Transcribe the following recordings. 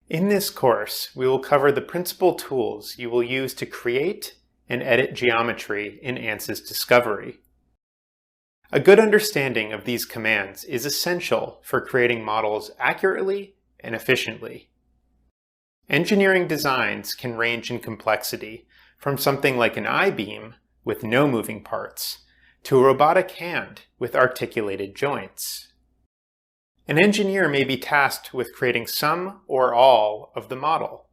In this course, we will cover the principal tools you will use to create and edit geometry in Ansys Discovery. A good understanding of these commands is essential for creating models accurately and efficiently. Engineering designs can range in complexity from something like an I-beam with no moving parts to a robotic hand with articulated joints. An engineer may be tasked with creating some or all of the model.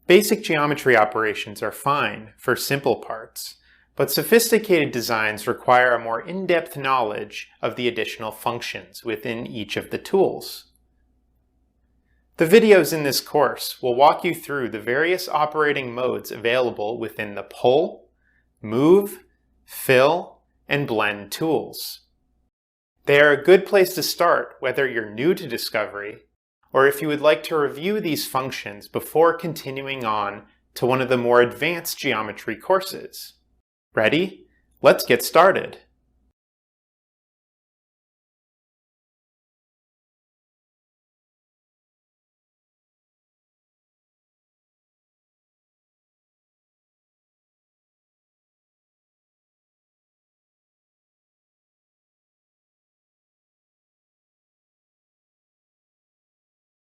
Basic geometry operations are fine for simple parts, but sophisticated designs require a more in-depth knowledge of the additional functions within each of the tools. The videos in this course will walk you through the various operating modes available within the Pull, Move, Fill, and Blend tools. They are a good place to start whether you're new to Discovery or if you would like to review these functions before continuing on to one of the more advanced geometry courses. Ready? Let's get started.